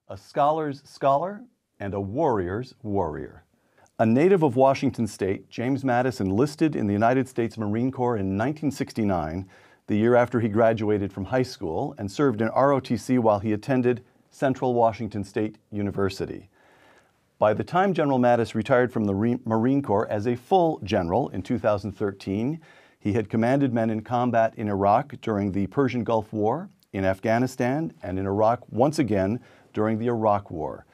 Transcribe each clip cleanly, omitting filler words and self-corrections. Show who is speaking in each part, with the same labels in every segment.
Speaker 1: a scholar's scholar, and a warrior's warrior. A native of Washington State, James Mattis enlisted in the United States Marine Corps in 1969, the year after he graduated from high school, and served in ROTC while he attended Central Washington State University. By the time General Mattis retired from the Marine Corps as a full general in 2013, he had commanded men in combat in Iraq during the Persian Gulf War, in Afghanistan, and in Iraq once again during the Iraq War.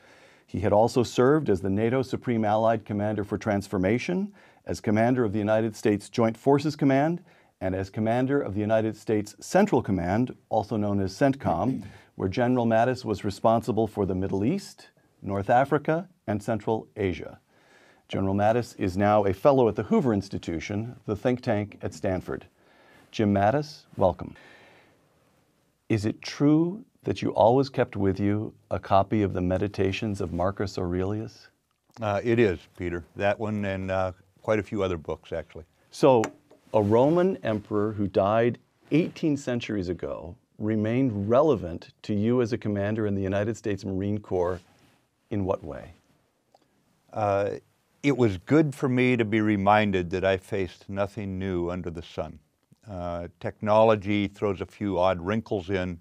Speaker 1: He had also served as the NATO Supreme Allied Commander for Transformation, as commander of the United States Joint Forces Command, and as commander of the United States Central Command, also known as CENTCOM, where General Mattis was responsible for the Middle East, North Africa, and Central Asia. General Mattis is now a fellow at the Hoover Institution, the think tank at Stanford. Jim Mattis, welcome. Is it true that you always kept with you a copy of the Meditations of Marcus Aurelius?
Speaker 2: It is, Peter. That one and quite a few other books, actually.
Speaker 1: So, a Roman emperor who died 18 centuries ago remained relevant to you as a commander in the United States Marine Corps in what way?
Speaker 2: It was good for me to be reminded that I faced nothing new under the sun. Technology throws a few odd wrinkles in,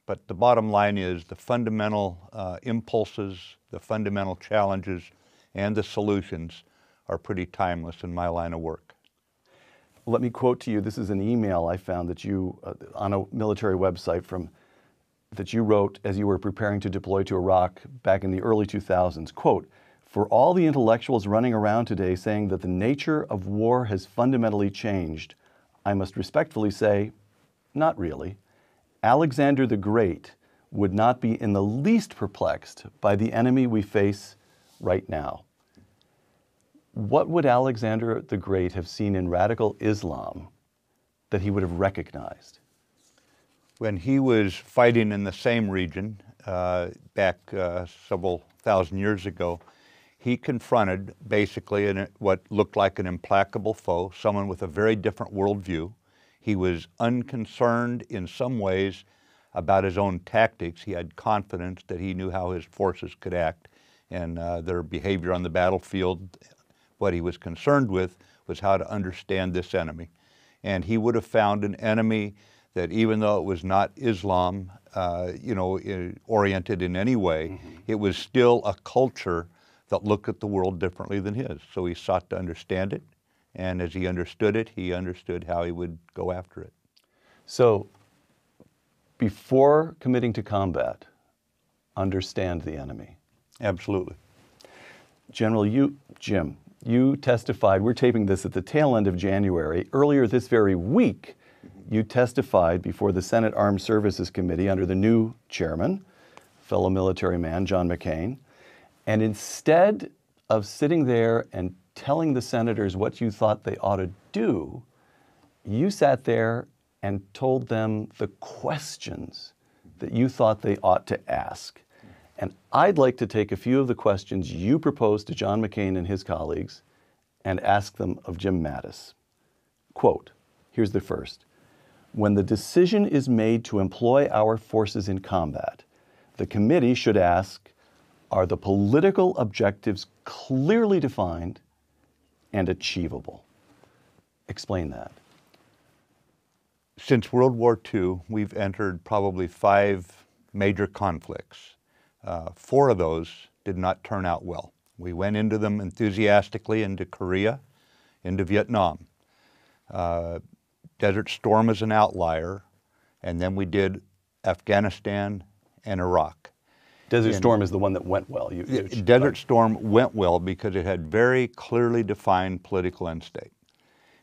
Speaker 2: but the bottom line is the fundamental impulses, the fundamental challenges, and the solutions are pretty timeless in my line of work.
Speaker 1: Let me quote to you, this is an email I found that you, on a military website that you wrote as you were preparing to deploy to Iraq back in the early 2000s. Quote, "For all the intellectuals running around today saying that the nature of war has fundamentally changed, I must respectfully say, not really. Alexander the Great would not be in the least perplexed by the enemy we face right now." What would Alexander the Great have seen in radical Islam that he would have recognized?
Speaker 2: When he was fighting in the same region back several thousand years ago, he confronted basically what looked like an implacable foe, someone with a very different worldview. He was unconcerned in some ways about his own tactics. He had confidence that he knew how his forces could act and their behavior on the battlefield. What he was concerned with was how to understand this enemy. And he would have found an enemy that even though it was not Islam, oriented in any way, it was still a culture that looked at the world differently than his. So he sought to understand it, and as he understood it, he understood how he would go after it.
Speaker 1: So, before committing to combat, understand the enemy.
Speaker 2: Absolutely.
Speaker 1: General, Jim, you testified, we're taping this at the tail end of January. Earlier this very week, you testified before the Senate Armed Services Committee under the new chairman, fellow military man, John McCain. And instead of sitting there and telling the senators what you thought they ought to do, you sat there and told them the questions that you thought they ought to ask. And I'd like to take a few of the questions you proposed to John McCain and his colleagues and ask them of Jim Mattis. Quote, here's the first. "When the decision is made to employ our forces in combat, the committee should ask, are the political objectives clearly defined and achievable?" Explain that.
Speaker 2: Since World War II, we've entered probably 5 major conflicts. 4 of those did not turn out well. We went into them enthusiastically, into Korea, into Vietnam. Desert Storm is an outlier, and then we did Afghanistan and Iraq.
Speaker 1: Desert Storm is the one that went well.
Speaker 2: Desert Storm went well because it had very clearly defined political end state.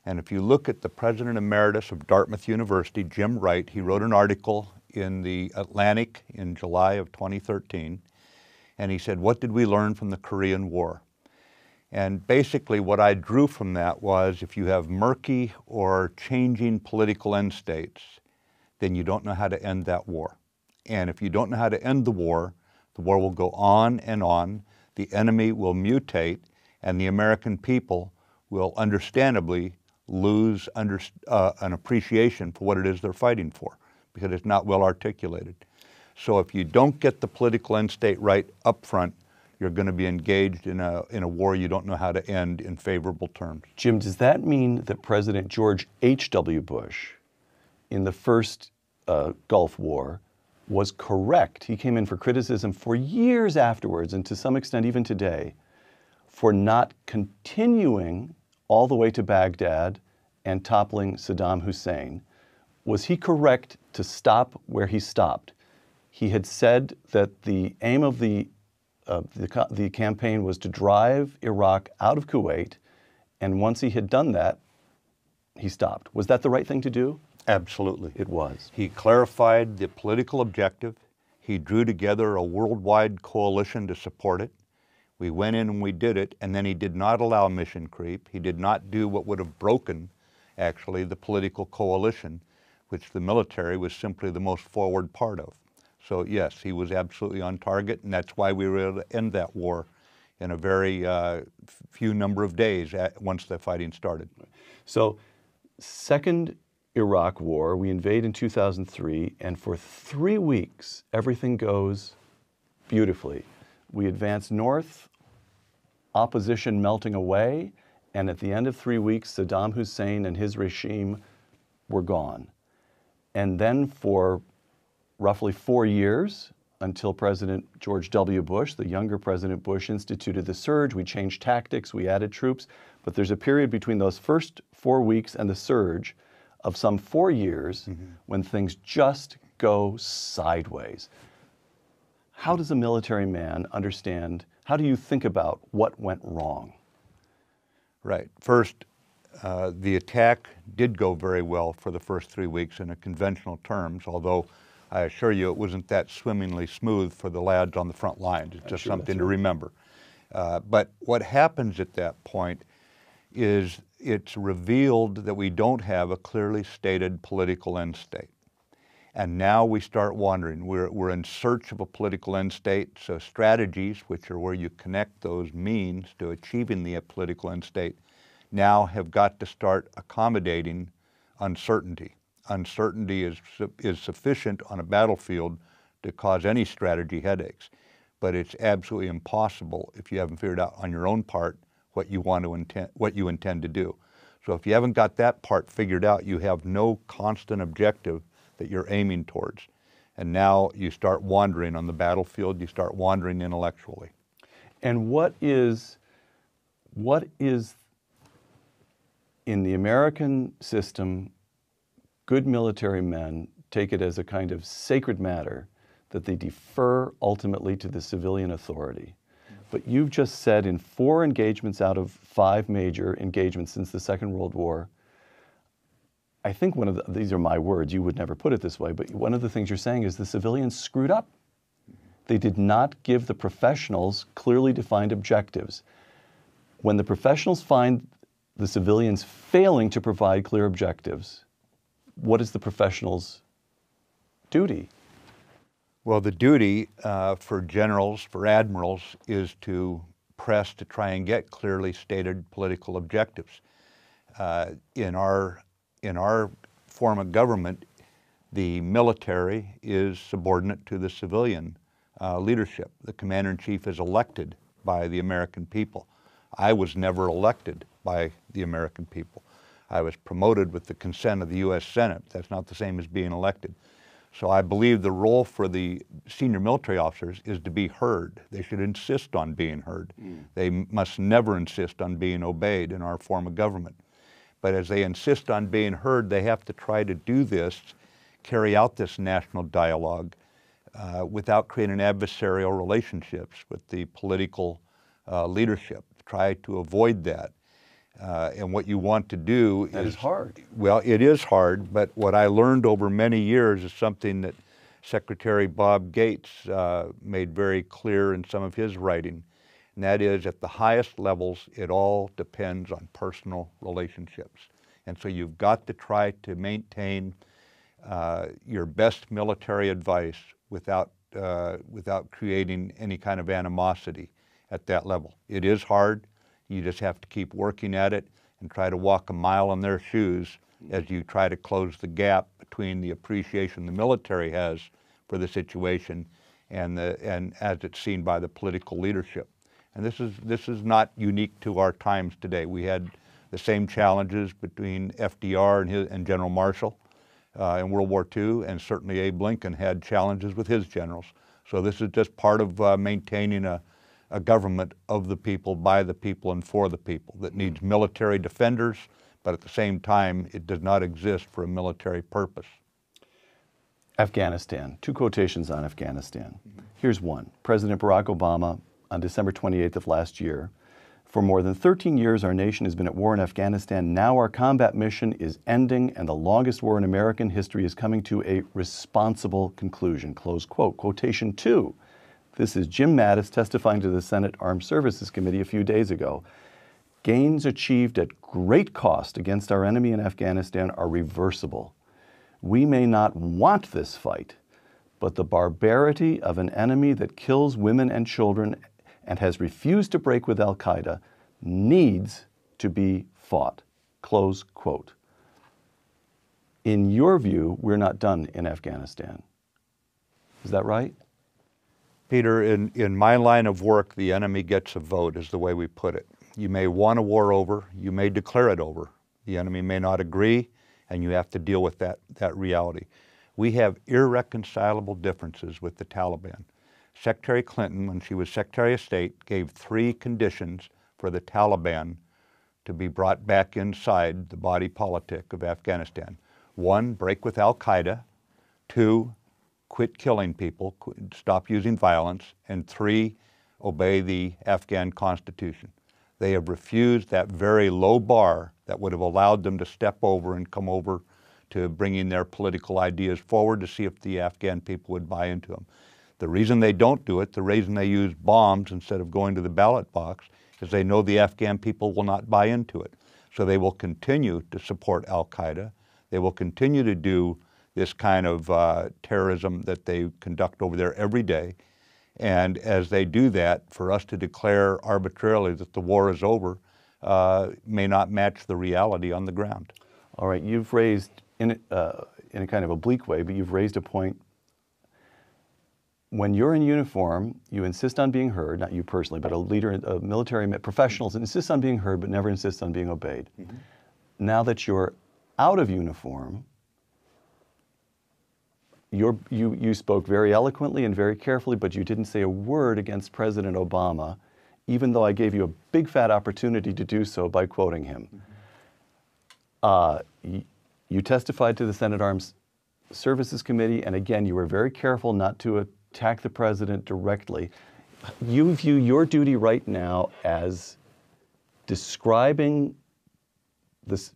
Speaker 2: And if you look at the President Emeritus of Dartmouth University, Jim Wright, he wrote an article in the Atlantic in July of 2013, and he said, what did we learn from the Korean War? And basically what I drew from that was if you have murky or changing political end states, then you don't know how to end that war. And if you don't know how to end the war will go on and on, the enemy will mutate, and the American people will understandably lose an appreciation for what it is they're fighting for, because it's not well articulated. So if you don't get the political end state right up front, you're going to be engaged in a war you don't know how to end in favorable terms.
Speaker 1: Jim, does that mean that President George H.W. Bush, in the first Gulf War, was correct? He came in for criticism for years afterwards, and to some extent even today, for not continuing all the way to Baghdad and toppling Saddam Hussein. Was he correct to stop where he stopped? He had said that the aim of the campaign was to drive Iraq out of Kuwait, and once he had done that, he stopped. Was that the right thing to do?
Speaker 2: Absolutely.
Speaker 1: It was.
Speaker 2: He clarified the political objective. He drew together a worldwide coalition to support it. We went in and we did it, and then he did not allow mission creep. He did not do what would have broken, actually, the political coalition, which the military was simply the most forward part of. So yes, he was absolutely on target, and that's why we were able to end that war in a very few number of days once the fighting started.
Speaker 1: So, second Iraq War, we invade in 2003, and for 3 weeks, everything goes beautifully. We advance north, opposition melting away, and at the end of 3 weeks, Saddam Hussein and his regime were gone. And then for roughly 4 years, until President George W. Bush, the younger President Bush, instituted the surge. We changed tactics, we added troops, but there's a period between those first 4 weeks and the surge of some 4 years when things just go sideways. How does a military man understand, how do you think about what went wrong?
Speaker 2: Right. First, the attack did go very well for the first 3 weeks in conventional terms, although I assure you it wasn't that swimmingly smooth for the lads on the front lines. It's just something to remember. But what happens at that point is it's revealed that we don't have a clearly stated political end state. And now we start wondering. We're in search of a political end state, so strategies, which are where you connect those means to achieving the political end state, now have got to start accommodating uncertainty. Uncertainty is sufficient on a battlefield to cause any strategy headaches, but it's absolutely impossible if you haven't figured out on your own part what you intend to do. So if you haven't got that part figured out, you have no constant objective that you're aiming towards. And now you start wandering on the battlefield, you start wandering intellectually.
Speaker 1: And what is in the American system, good military men take it as a kind of sacred matter that they defer ultimately to the civilian authority. But you've just said in 4 engagements out of 5 major engagements since the Second World War, I think these are my words, you would never put it this way, but one of the things you're saying is the civilians screwed up. They did not give the professionals clearly defined objectives. When the professionals find the civilians failing to provide clear objectives, what is the professionals' duty?
Speaker 2: Well, the duty for generals, for admirals, is to press to try and get clearly stated political objectives. In our form of government, the military is subordinate to the civilian leadership. The commander-in-chief is elected by the American people. I was never elected by the American people. I was promoted with the consent of the U.S. Senate. That's not the same as being elected. So I believe the role for the senior military officers is to be heard. They should insist on being heard. They must never insist on being obeyed in our form of government. But as they insist on being heard, they have to try to do this, carry out this national dialogue without creating adversarial relationships with the political leadership. Try to avoid that. And what you want to do
Speaker 1: That is hard.
Speaker 2: Well, it is hard, but what I learned over many years is something that Secretary Bob Gates made very clear in some of his writing, and that is at the highest levels, it all depends on personal relationships. And so you've got to try to maintain your best military advice without creating any kind of animosity at that level. It is hard. You just have to keep working at it and try to walk a mile in their shoes as you try to close the gap between the appreciation the military has for the situation and as it's seen by the political leadership. And this is not unique to our times today. We had the same challenges between FDR and General Marshall in World War II, and certainly Abe Lincoln had challenges with his generals. So this is just part of maintaining a government of the people, by the people, and for the people that needs military defenders, but at the same time, it does not exist for a military purpose.
Speaker 1: Afghanistan. Two quotations on Afghanistan. Here's one. President Barack Obama on December 28th of last year. For more than 13 years, our nation has been at war in Afghanistan. Now our combat mission is ending, and the longest war in American history is coming to a responsible conclusion. Close quote. Quotation two. This is Jim Mattis testifying to the Senate Armed Services Committee a few days ago. Gains achieved at great cost against our enemy in Afghanistan are reversible. We may not want this fight, but the barbarity of an enemy that kills women and children and has refused to break with al-Qaeda needs to be fought. Close quote. In your view, we're not done in Afghanistan. Is that right?
Speaker 2: Peter, in my line of work, the enemy gets a vote, is the way we put it. You may want a war over, you may declare it over. The enemy may not agree, and you have to deal with that reality. We have irreconcilable differences with the Taliban. Secretary Clinton, when she was Secretary of State, gave 3 conditions for the Taliban to be brought back inside the body politic of Afghanistan. 1, break with al-Qaeda. 2, quit killing people, stop using violence. And 3, obey the Afghan Constitution. They have refused that very low bar that would have allowed them to step over and come over to bringing their political ideas forward to see if the Afghan people would buy into them. The reason they don't do it, the reason they use bombs instead of going to the ballot box, is they know the Afghan people will not buy into it. So they will continue to support al-Qaeda. They will continue to do this kind of terrorism that they conduct over there every day. And as they do that, for us to declare arbitrarily that the war is over may not match the reality on the ground.
Speaker 1: All right, you've raised, in a kind of oblique way, but you've raised a point. When you're in uniform, you insist on being heard, not you personally, but a leader, military professionals insist on being heard, but never insist on being obeyed. Mm-hmm. Now that you're out of uniform, you spoke very eloquently and very carefully, but you didn't say a word against President Obama, even though I gave you a big fat opportunity to do so by quoting him. Mm-hmm. You testified to the Senate Armed Services Committee, and again, you were very careful not to attack the president directly. You view your duty right now as describing this.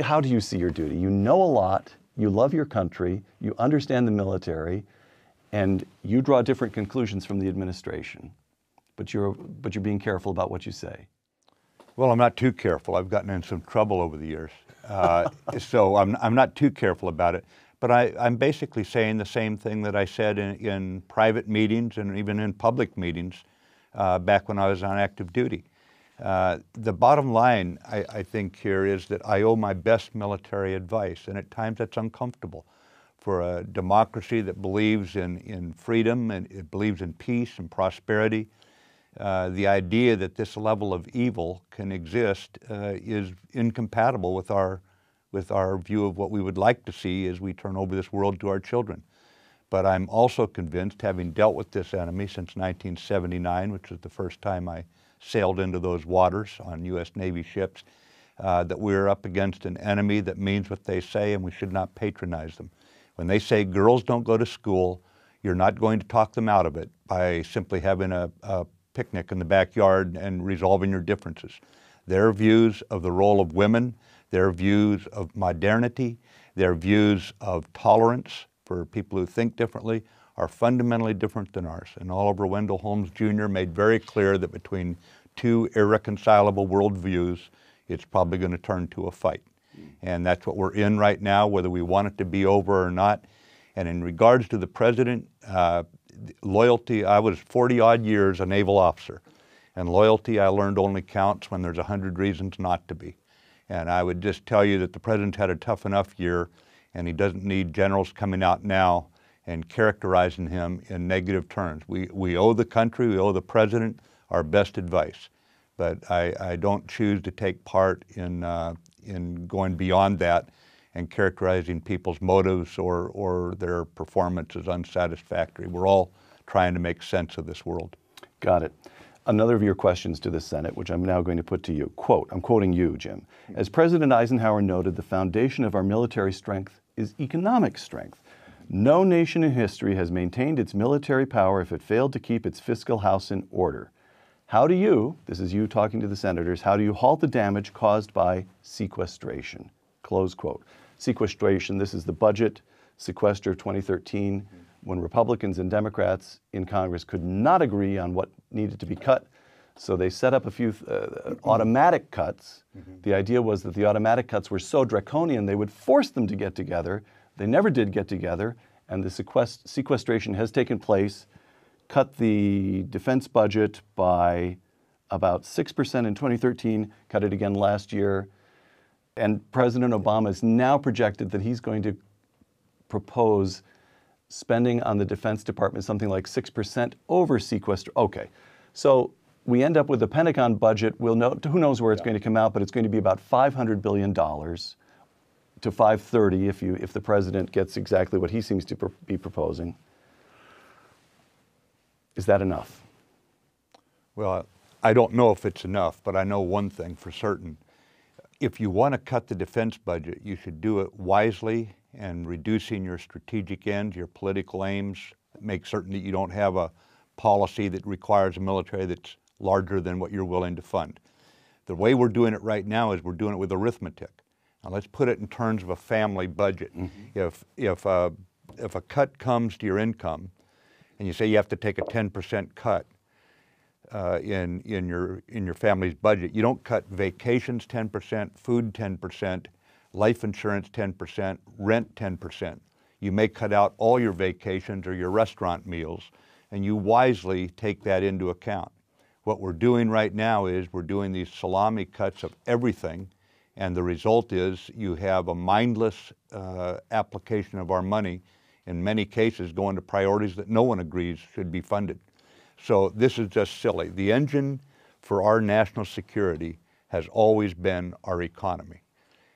Speaker 1: How do you see your duty? You know a lot. You love your country, you understand the military, and you draw different conclusions from the administration. But you're being careful about what you say.
Speaker 2: Well, I'm not too careful. I've gotten in some trouble over the years. So I'm not too careful about it. But I'm basically saying the same thing that I said in private meetings and even in public meetings back when I was on active duty. The bottom line, I think here, is that I owe my best military advice, and at times that's uncomfortable. For a democracy that believes in freedom and it believes in peace and prosperity, the idea that this level of evil can exist is incompatible with our view of what we would like to see as we turn over this world to our children. But I'm also convinced, having dealt with this enemy since 1979, which was the first time I sailed into those waters on U.S. Navy ships, that we're up against an enemy that means what they say, and we should not patronize them. When they say girls don't go to school, you're not going to talk them out of it by simply having a picnic in the backyard and resolving your differences. Their views of the role of women, their views of modernity, their views of tolerance for people who think differently are fundamentally different than ours. And Oliver Wendell Holmes Jr. made very clear that between 2 irreconcilable worldviews, it's probably going to turn to a fight. And that's what we're in right now, whether we want it to be over or not. And in regards to the president, loyalty, I was 40-odd years a naval officer. And loyalty, I learned, only counts when there's 100 reasons not to be. And I would just tell you that the president's had a tough enough year, and he doesn't need generals coming out now and characterizing him in negative terms. We owe the country, we owe the president our best advice, but I don't choose to take part in going beyond that and characterizing people's motives or their performance as unsatisfactory. We're all trying to make sense of this world.
Speaker 1: Got it. Another of your questions to the Senate, which I'm now going to put to you. Quote, I'm quoting you, Jim. As President Eisenhower noted, the foundation of our military strength is economic strength. No nation in history has maintained its military power if it failed to keep its fiscal house in order. How do you, this is you talking to the senators, how do you halt the damage caused by sequestration? Close quote. Sequestration, this is the budget sequester of 2013, when Republicans and Democrats in Congress could not agree on what needed to be cut. So they set up a few automatic cuts. The idea was that the automatic cuts were so draconian they would force them to get together. They never did get together, and the sequestration has taken place, cut the defense budget by about 6% in 2013, cut it again last year, and President Obama has now projected that he's going to propose spending on the Defense Department something like 6% over sequester. Okay, so we end up with the Pentagon budget. We'll know, who knows where it's going to come out, but it's going to be about $500 billion to $530 if the president gets exactly what he seems to be proposing. Is that enough?
Speaker 2: Well, I don't know if it's enough, but I know one thing for certain. If you want to cut the defense budget, you should do it wisely and reducing your strategic ends, your political aims, make certain that you don't have a policy that requires a military that's larger than what you're willing to fund. The way we're doing it right now is we're doing it with arithmetic. Now let's put it in terms of a family budget. If a cut comes to your income, and you say you have to take a 10% cut in your family's budget, you don't cut vacations 10%, food 10%, life insurance 10%, rent 10%. You may cut out all your vacations or your restaurant meals, and you wisely take that into account. What we're doing right now is we're doing these salami cuts of everything, and the result is you have a mindless application of our money, in many cases going to priorities that no one agrees should be funded. So this is just silly. The engine for our national security has always been our economy.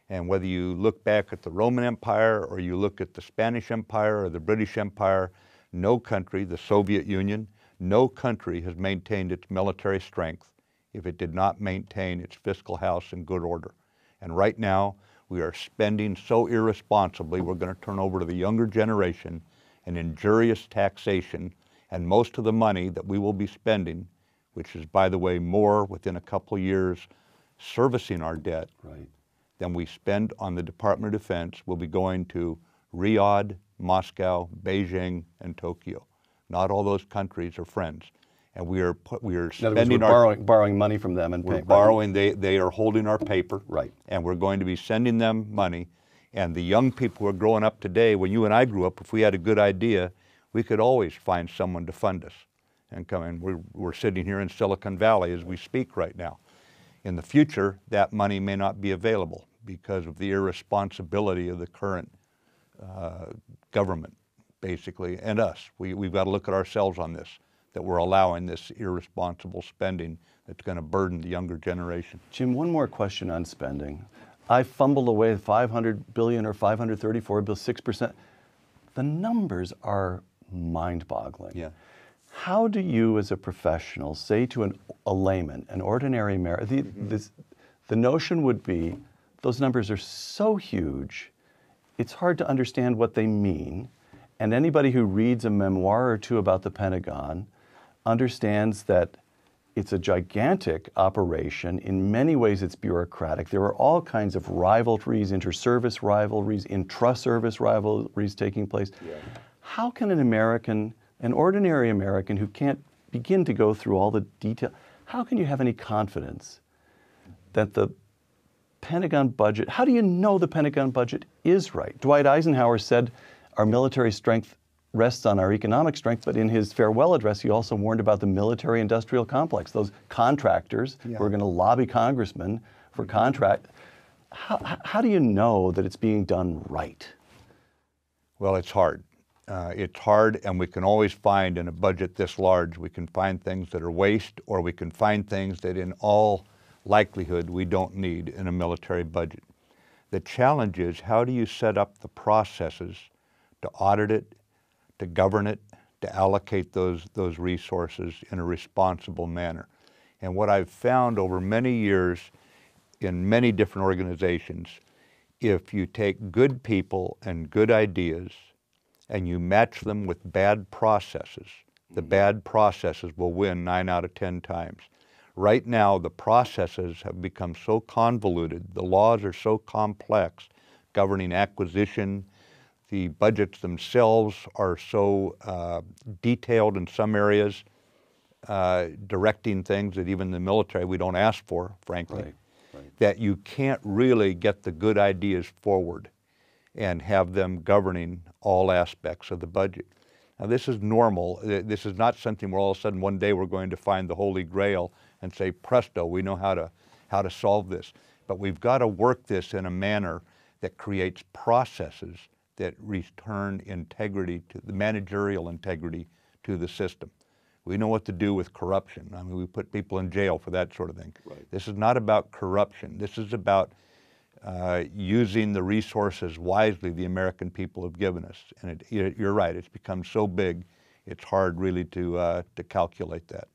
Speaker 2: And whether you look back at the Roman Empire or you look at the Spanish Empire or the British Empire, no country, the Soviet Union, no country has maintained its military strength if it did not maintain its fiscal house in good order. And right now, we are spending so irresponsibly, we're going to turn over to the younger generation an injurious taxation, and most of the money that we will be spending, which is, by the way, more within a couple of years servicing our debt,
Speaker 1: right,
Speaker 2: than we spend on the Department of Defense will be going to Riyadh, Moscow, Beijing, and Tokyo. Not all those countries are friends. And we are spending
Speaker 1: borrowing money from them and
Speaker 2: we're
Speaker 1: paying.
Speaker 2: Borrowing, they are holding our paper.
Speaker 1: Right.
Speaker 2: And we're going to be sending them money. And the young people who are growing up today, when you and I grew up, if we had a good idea, we could always find someone to fund us and come in. We're sitting here in Silicon Valley as we speak right now. In the future, that money may not be available because of the irresponsibility of the current government, basically, and us. We've got to look at ourselves on this, that we're allowing this irresponsible spending that's going to burden the younger generation.
Speaker 1: Jim, one more question on spending. I fumbled away $500 billion or $534 billion, 6%. The numbers are mind-boggling.
Speaker 2: Yeah.
Speaker 1: How do you, as a professional, say to a layman, an ordinary American, the notion would be those numbers are so huge, it's hard to understand what they mean, and anybody who reads a memoir or two about the Pentagon understands that it's a gigantic operation. In many ways, it's bureaucratic. There are all kinds of rivalries, inter-service rivalries, intra-service rivalries taking place. Yeah. How can an ordinary American who can't begin to go through all the detail, how can you have any confidence that the Pentagon budget, how do you know the Pentagon budget is right? Dwight Eisenhower said our military strength rests on our economic strength, but in his farewell address, he also warned about the military-industrial complex, those contractors who are going to lobby congressmen for contract. How do you know that it's being done right?
Speaker 2: Well, it's hard. It's hard, and we can always find in a budget this large, we can find things that are waste, or we can find things that in all likelihood we don't need in a military budget. The challenge is, how do you set up the processes to audit it, to govern it, to allocate those resources in a responsible manner? And what I've found over many years in many different organizations, if you take good people and good ideas and you match them with bad processes, the bad processes will win 9 out of 10 times. Right now, the processes have become so convoluted, the laws are so complex, governing acquisition, the budgets themselves are so detailed in some areas, directing things that even the military we don't ask for, frankly, that you can't really get the good ideas forward and have them governing all aspects of the budget. Now, this is normal. This is not something where all of a sudden one day we're going to find the Holy Grail and say, presto, we know how to solve this. But we've got to work this in a manner that creates processes that return integrity, to the managerial integrity, to the system. We know what to do with corruption. I mean, we put people in jail for that sort of thing. Right. This is not about corruption. This is about using the resources wisely the American people have given us. And you're right, it's become so big, it's hard really to calculate that.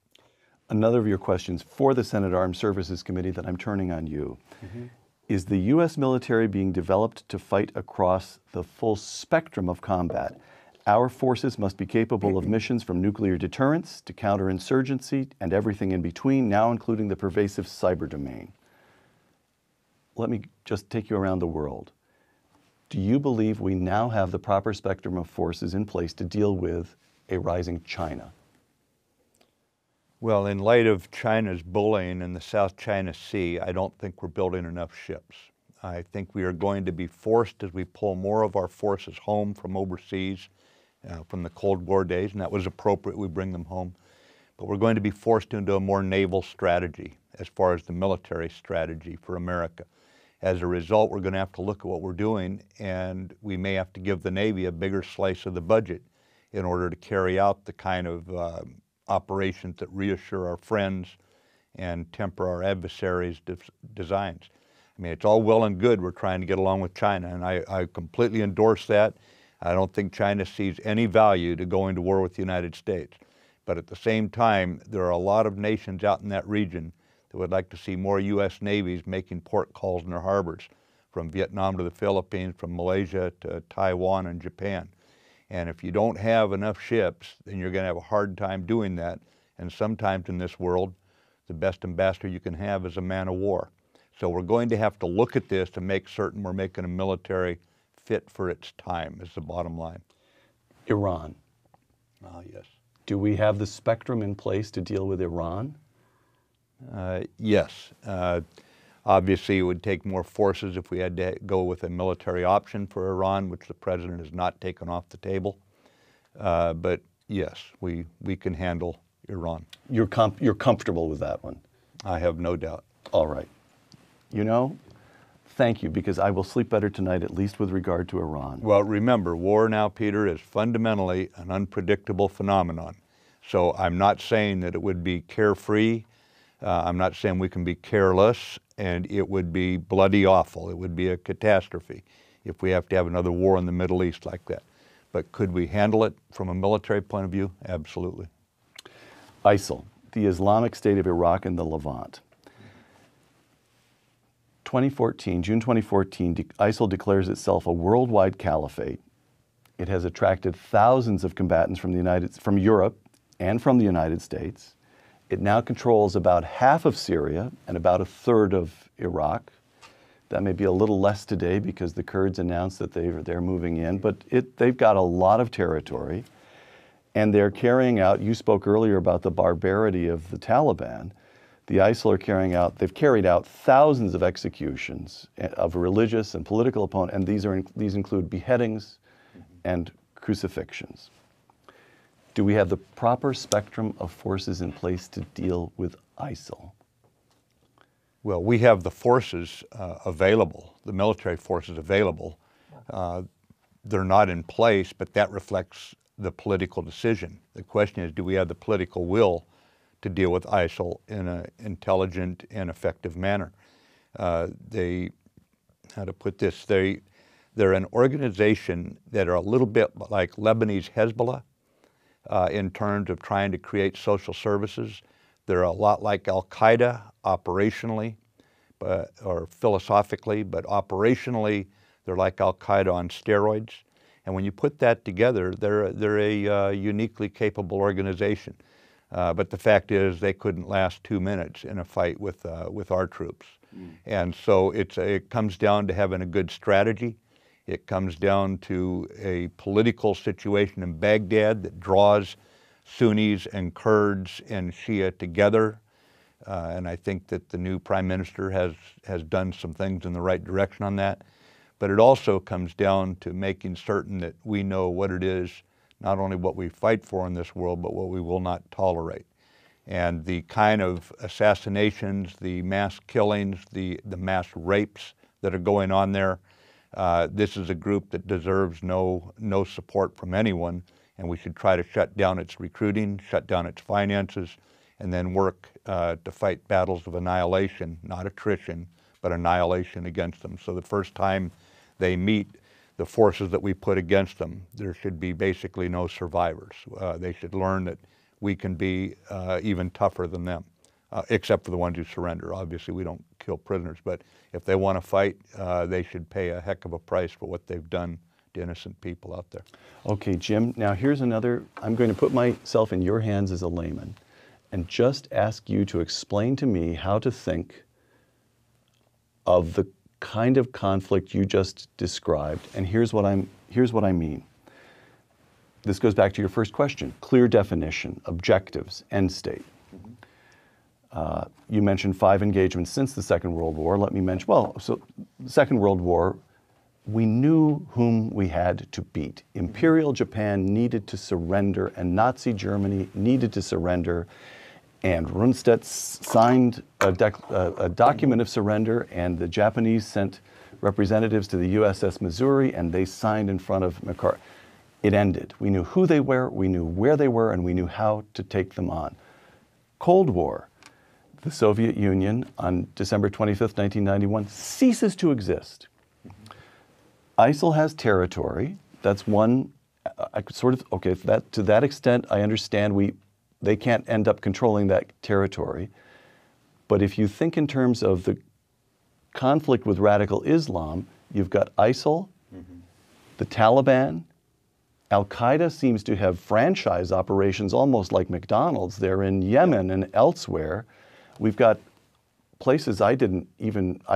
Speaker 1: Another of your questions for the Senate Armed Services Committee that I'm turning on you. Is the U.S. military being developed to fight across the full spectrum of combat? Our forces must be capable of missions from nuclear deterrence to counterinsurgency and everything in between, now including the pervasive cyber domain. Let me just take you around the world. Do you believe we now have the proper spectrum of forces in place to deal with a rising China?
Speaker 2: Well, in light of China's bullying in the South China Sea, I don't think we're building enough ships. I think we are going to be forced, as we pull more of our forces home from overseas, from the Cold War days, and that was appropriate, we bring them home. But we're going to be forced into a more naval strategy as far as the military strategy for America. As a result, we're going to have to look at what we're doing, and we may have to give the Navy a bigger slice of the budget in order to carry out the kind of operations that reassure our friends and temper our adversaries' designs. I mean, it's all well and good we're trying to get along with China, and I completely endorse that. I don't think China sees any value to going to war with the United States. But at the same time, there are a lot of nations out in that region that would like to see more U.S. navies making port calls in their harbors, from Vietnam to the Philippines, from Malaysia to Taiwan and Japan. And if you don't have enough ships, then you're going to have a hard time doing that. And sometimes in this world, the best ambassador you can have is a man of war. So we're going to have to look at this to make certain we're making a military fit for its time, is the bottom line.
Speaker 1: Iran.
Speaker 2: Yes.
Speaker 1: Do we have the spectrum in place to deal with Iran?
Speaker 2: Yes. Obviously, it would take more forces if we had to go with a military option for Iran, which the president has not taken off the table. But yes, we can handle Iran.
Speaker 1: You're comfortable with that one?
Speaker 2: I have no doubt.
Speaker 1: All right. You know, thank you, because I will sleep better tonight, at least with regard to Iran.
Speaker 2: Well, remember, war now, Peter, is fundamentally an unpredictable phenomenon. So I'm not saying that it would be carefree. I'm not saying we can be careless, and it would be bloody awful. It would be a catastrophe if we have to have another war in the Middle East like that. But could we handle it from a military point of view? Absolutely.
Speaker 1: ISIL, the Islamic State of Iraq and the Levant. 2014, June 2014, ISIL declares itself a worldwide caliphate. It has attracted thousands of combatants from Europe and from the United States. It now controls about half of Syria and about a third of Iraq. That may be a little less today because the Kurds announced that they're moving in, but they've got a lot of territory. And they're carrying out, you spoke earlier about the barbarity of the Taliban. The ISIL they've carried out thousands of executions of religious and political opponents, and these include beheadings and crucifixions. Do we have the proper spectrum of forces in place to deal with ISIL?
Speaker 2: Well, we have the forces available, the military forces available. they're not in place, but that reflects the political decision. The question is, do we have the political will to deal with ISIL in an intelligent and effective manner? How to put this, they're an organization that are a little bit like Lebanese Hezbollah in terms of trying to create social services. They're a lot like Al-Qaeda operationally, or philosophically, but operationally, they're like Al-Qaeda on steroids. And when you put that together, they're a uniquely capable organization. But the fact is, they couldn't last 2 minutes in a fight with our troops. And so it comes down to having a good strategy. It comes down to a political situation in Baghdad that draws Sunnis and Kurds and Shia together. And I think that the new prime minister has done some things in the right direction on that. But it also comes down to making certain that we know what it is, not only what we fight for in this world, but what we will not tolerate. And the kind of assassinations, the mass killings, the mass rapes that are going on there, this is a group that deserves no support from anyone, and we should try to shut down its recruiting, shut down its finances, and then work to fight battles of annihilation, not attrition, but annihilation against them. So the first time they meet the forces that we put against them, there should be basically no survivors. They should learn that we can be even tougher than them, except for the ones who surrender. Obviously, we don't kill prisoners, but if they want to fight, they should pay a heck of a price for what they've done to innocent people out there.
Speaker 1: Okay, Jim, now here's another, I'm going to put myself in your hands as a layman and just ask you to explain to me how to think of the kind of conflict you just described. And here's what I mean. This goes back to your first question: clear definition, objectives, end state. You mentioned 5 engagements since the Second World War. Let me mention, well, so the Second World War, we knew whom we had to beat. Imperial Japan needed to surrender, and Nazi Germany needed to surrender. And Rundstedt signed a document of surrender, and the Japanese sent representatives to the USS Missouri, and they signed in front of McCarthy. It ended. We knew who they were, we knew where they were, and we knew how to take them on. Cold War, the Soviet Union on December 25th, 1991, ceases to exist. ISIL has territory. That's one, I could sort of, okay, to that extent, I understand they can't end up controlling that territory. But if you think in terms of the conflict with radical Islam, you've got ISIL, the Taliban. Al-Qaeda seems to have franchise operations almost like McDonald's. They're in Yemen and elsewhere. We've got places I'd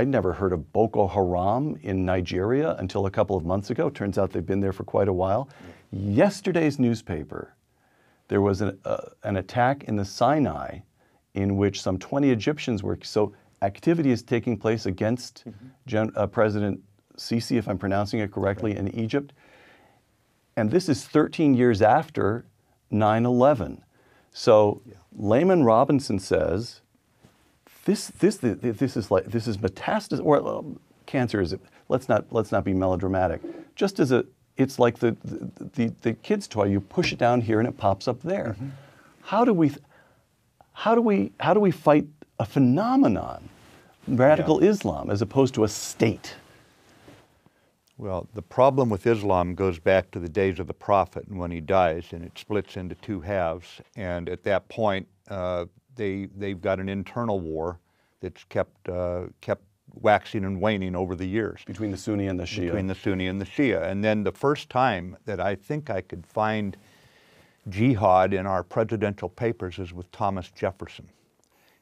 Speaker 1: never heard of Boko Haram in Nigeria until a couple of months ago. Turns out they've been there for quite a while. Yesterday's newspaper, there was an attack in the Sinai in which some 20 Egyptians were, so activity is taking place against President Sisi, if I'm pronouncing it correctly, in Egypt. And this is 13 years after 9/11. So Layman Robinson says, this is metastasis, or cancer is, let's not be melodramatic. Just as it's like the kid's toy, you push it down here and it pops up there. How do we fight a phenomenon, radical Islam, as opposed to a state?
Speaker 2: Well, the problem with Islam goes back to the days of the Prophet and when he dies, and it splits into 2 halves. And at that point, they've got an internal war that's kept waxing and waning over the years.
Speaker 1: Between the Sunni and the Shia.
Speaker 2: Between the Sunni and the Shia. And then the first time that I think I could find jihad in our presidential papers is with Thomas Jefferson.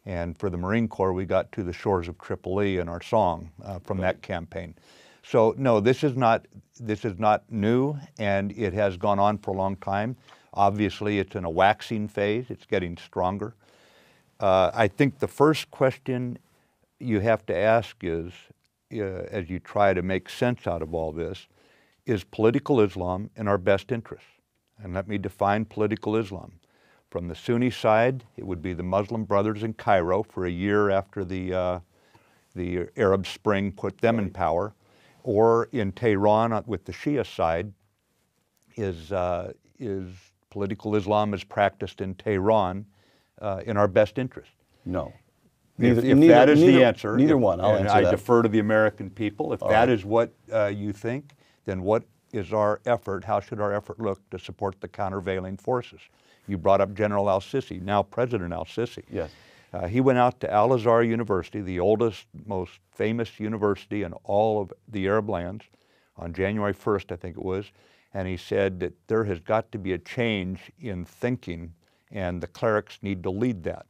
Speaker 2: And for the Marine Corps, we got To the Shores of Tripoli in our song from that campaign. So no, this is not new, and it has gone on for a long time. Obviously, it's in a waxing phase. It's getting stronger. I think the first question you have to ask is, as you try to make sense out of all this, is political Islam in our best interest? And let me define political Islam. From the Sunni side, it would be the Muslim Brothers in Cairo for a year after the Arab Spring put them in power. or in Tehran with the Shia side, is political Islam is practiced in Tehran in our best interest?
Speaker 1: No.
Speaker 2: If that is the answer,
Speaker 1: neither one. I'll answer
Speaker 2: I
Speaker 1: that.
Speaker 2: defer to the American people. If that is what you think, then what is our effort? How should our effort look to support the countervailing forces? You brought up General al-Sisi, now President al-Sisi.
Speaker 1: Yes.
Speaker 2: He went out to Al-Azhar University, the oldest, most famous university in all of the Arab lands, on January 1st, I think it was, and he said that there has got to be a change in thinking, and the clerics need to lead that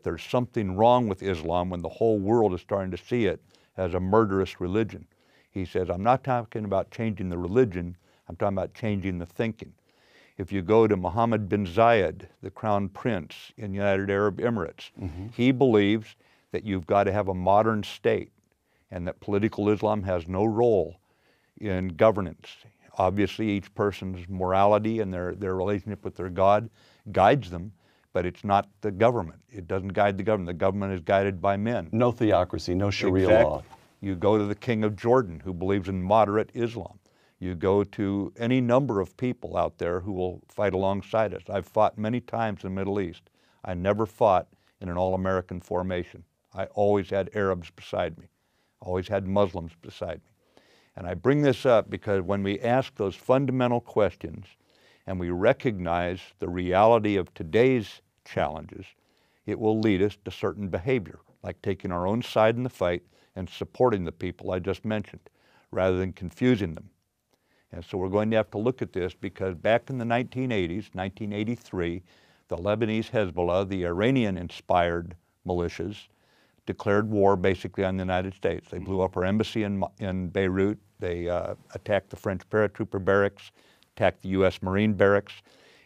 Speaker 2: there's something wrong with Islam when the whole world is starting to see it as a murderous religion. He says, I'm not talking about changing the religion, I'm talking about changing the thinking. If you go to Mohammed bin Zayed, the crown prince in United Arab Emirates, he believes that you've got to have a modern state and that political Islam has no role in governance. Obviously, each person's morality and their relationship with their God guides them, but it's not the government. It doesn't guide the government. The government is guided by men.
Speaker 1: No theocracy, no Sharia law.
Speaker 2: You go to the king of Jordan, who believes in moderate Islam. You go to any number of people out there who will fight alongside us. I've fought many times in the Middle East. I never fought in an all-American formation. I always had Arabs beside me, always had Muslims beside me. And I bring this up because when we ask those fundamental questions and we recognize the reality of today's challenges, it will lead us to certain behavior, like taking our own side in the fight and supporting the people I just mentioned, rather than confusing them. And so we're going to have to look at this because back in the 1980s, 1983, the Lebanese Hezbollah, the Iranian-inspired militias, declared war basically on the United States. They blew up our embassy in Beirut. They attacked the French paratrooper barracks, attacked the U.S. Marine barracks,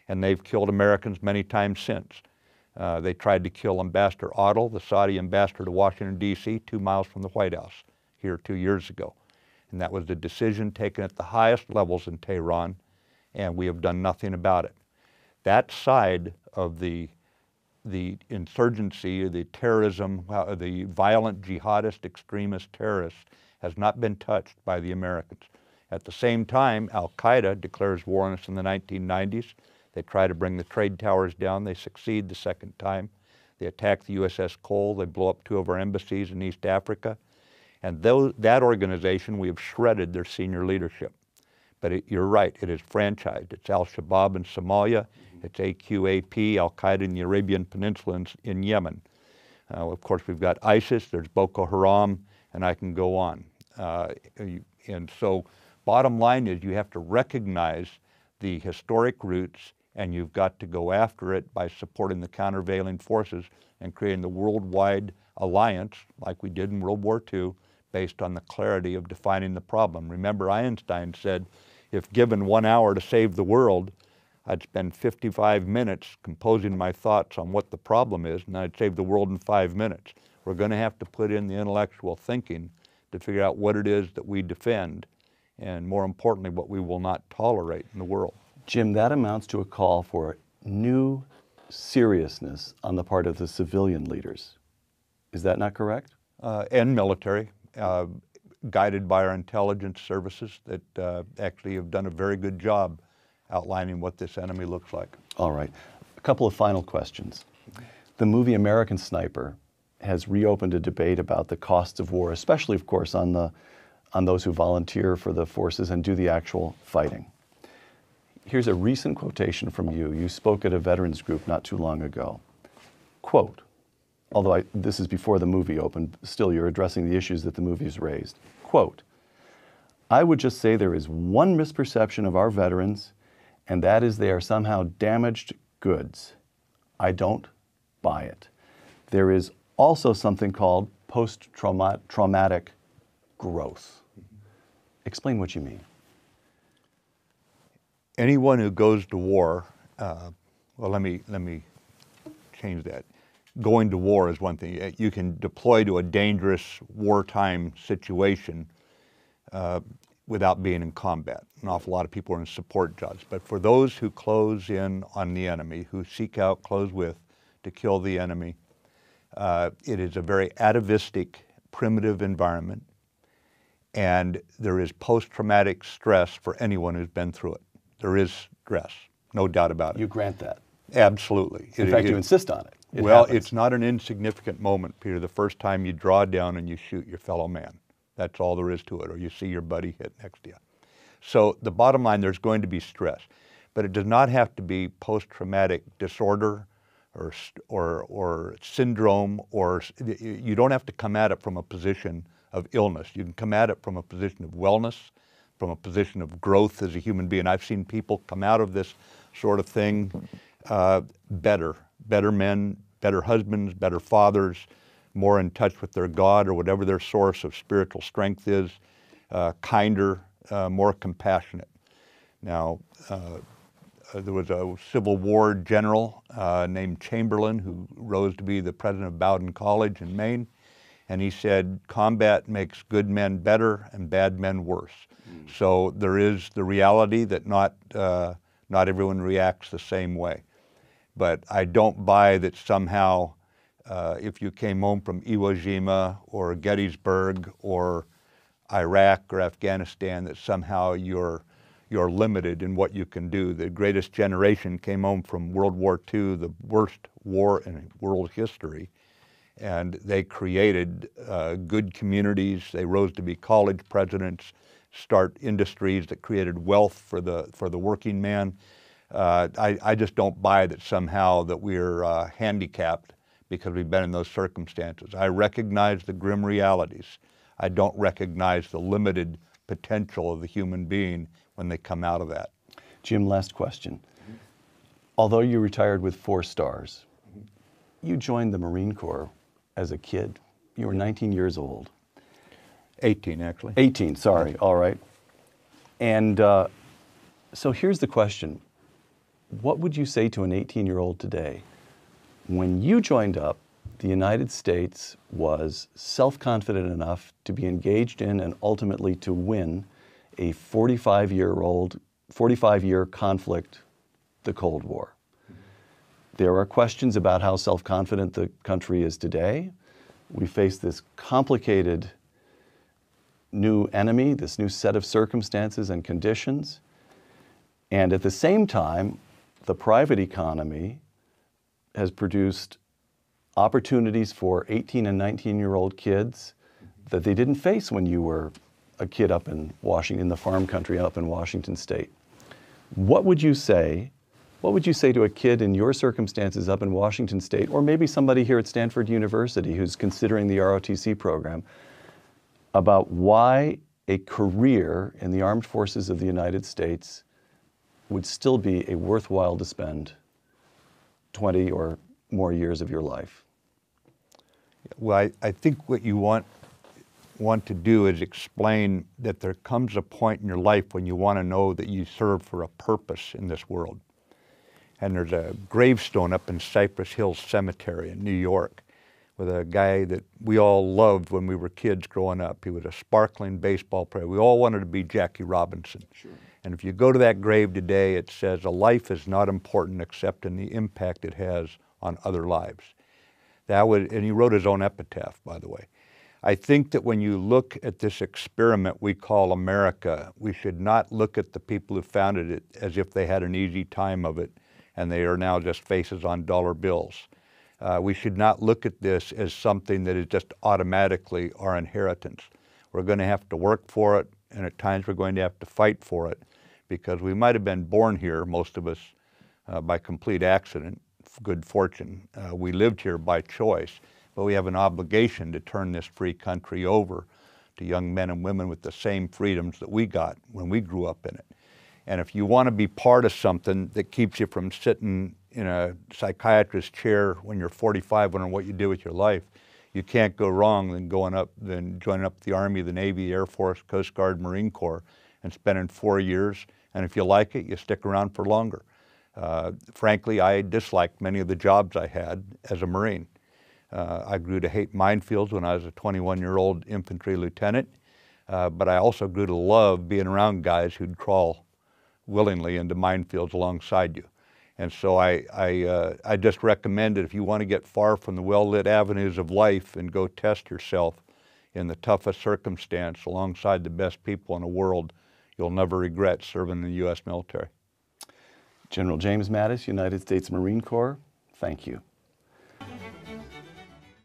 Speaker 2: and they've killed Americans many times since. They tried to kill Ambassador Adel, the Saudi ambassador to Washington, D.C., 2 miles from the White House here 2 years ago. And that was a decision taken at the highest levels in Tehran, and we have done nothing about it. That side of the insurgency, the terrorism, the violent jihadist extremist terrorists has not been touched by the Americans. At the same time, Al-Qaeda declares war on us in the 1990s. They try to bring the trade towers down. They succeed the second time. They attack the USS Cole. They blow up 2 of our embassies in East Africa. And that organization, we have shredded their senior leadership. But you're right, it is franchised. It's Al-Shabaab in Somalia. It's AQAP, Al-Qaeda in the Arabian Peninsula in Yemen. Of course, we've got ISIS, there's Boko Haram, and I can go on. And so bottom line is you have to recognize the historic roots, and you've got to go after it by supporting the countervailing forces and creating the worldwide alliance, like we did in World War II, based on the clarity of defining the problem. Remember, Einstein said, if given 1 hour to save the world, I'd spend 55 minutes composing my thoughts on what the problem is, and I'd save the world in 5 minutes. We're going to have to put in the intellectual thinking to figure out what it is that we defend, and more importantly, what we will not tolerate in the world.
Speaker 1: Jim, that amounts to a call for new seriousness on the part of the civilian leaders. Is that not correct?
Speaker 2: And military, guided by our intelligence services that actually have done a very good job outlining what this enemy looks like.
Speaker 1: All right. A couple of final questions. The movie American Sniper has reopened a debate about the costs of war, especially, of course, on those who volunteer for the forces and do the actual fighting. Here's a recent quotation from you. You spoke at a veterans group not too long ago. Quote, although this is before the movie opened, still you're addressing the issues that the movie's raised. Quote, I would just say there is one misperception of our veterans, and that is they are somehow damaged goods. I don't buy it. There is also something called post-traumatic growth. Explain what you mean.
Speaker 2: Anyone who goes to war, well, let me change that. Going to war is one thing. You can deploy to a dangerous wartime situation without being in combat. An awful lot of people are in support jobs. But for those who close in on the enemy, who seek out, close with, to kill the enemy, it is a very atavistic, primitive environment. And there is post-traumatic stress for anyone who's been through it. There is stress, no doubt about it.
Speaker 1: You grant that.
Speaker 2: Absolutely.
Speaker 1: In fact, you insist on it.
Speaker 2: Well, it's not an insignificant moment, Peter, the first time you draw down and you shoot your fellow man. That's all there is to it, or you see your buddy hit next to you. So the bottom line, there's going to be stress, but it does not have to be post-traumatic disorder or syndrome, or you don't have to come at it from a position of illness. You can come at it from a position of wellness, from a position of growth as a human being. I've seen people come out of this sort of thing better men, better husbands, better fathers, more in touch with their God or whatever their source of spiritual strength is, kinder, more compassionate. Now, there was a Civil War general named Chamberlain who rose to be the president of Bowdoin College in Maine, and he said, combat makes good men better and bad men worse. So there is the reality that not everyone reacts the same way. But I don't buy that somehow if you came home from Iwo Jima or Gettysburg or Iraq or Afghanistan, that somehow you're limited in what you can do. The greatest generation came home from World War II, the worst war in world history, and they created good communities. They rose to be college presidents, start industries that created wealth for the working man. I just don't buy that somehow that we're handicapped because we've been in those circumstances. I recognize the grim realities. I don't recognize the limited potential of the human being when they come out of that.
Speaker 1: Jim, last question. Although you retired with 4 stars, you joined the Marine Corps as a kid. You were 19 years old.
Speaker 2: 18, actually.
Speaker 1: 18, sorry, all right. And so here's the question. What would you say to an 18-year-old today? When you joined up, the United States was self-confident enough to be engaged in and ultimately to win a 45-year conflict, the Cold War. There are questions about how self-confident the country is today. We face this complicated new enemy, this new set of circumstances and conditions. And at the same time, the private economy has produced opportunities for 18 and 19-year-old kids that they didn't face when you were a kid up in Washington, in the farm country up in Washington State. What would you say? What would you say to a kid in your circumstances up in Washington State, or maybe somebody here at Stanford University who's considering the ROTC program, about why a career in the armed forces of the United States would still be a worthwhile to spend 20 or more years of your life?
Speaker 2: Well, I think what you want to do is explain that there comes a point in your life when you want to know that you serve for a purpose in this world. And there's a gravestone up in Cypress Hills Cemetery in New York with a guy that we all loved when we were kids growing up. He was a sparkling baseball player. We all wanted to be Jackie Robinson. Sure. And if you go to that grave today, it says, a life is not important except in the impact it has on other lives. And he wrote his own epitaph, by the way. I think that when you look at this experiment we call America, we should not look at the people who founded it as if they had an easy time of it and they are now just faces on dollar bills. We should not look at this as something that is just automatically our inheritance. We're going to have to work for it, and at times we're going to have to fight for it, because we might have been born here, most of us, by complete accident, good fortune. We lived here by choice, but we have an obligation to turn this free country over to young men and women with the same freedoms that we got when we grew up in it. And if you want to be part of something that keeps you from sitting in a psychiatrist's chair when you're 45 wondering what you do with your life, you can't go wrong than joining up the Army, the Navy, Air Force, Coast Guard, Marine Corps, and spending 4 years. And if you like it, you stick around for longer. Frankly, I disliked many of the jobs I had as a Marine. I grew to hate minefields when I was a 21-year-old infantry lieutenant, but I also grew to love being around guys who'd crawl willingly into minefields alongside you. And so I just recommend that if you want to get far from the well-lit avenues of life and go test yourself in the toughest circumstance alongside the best people in the world, you'll never regret serving in the U.S. military.
Speaker 1: General James Mattis, United States Marine Corps, thank you.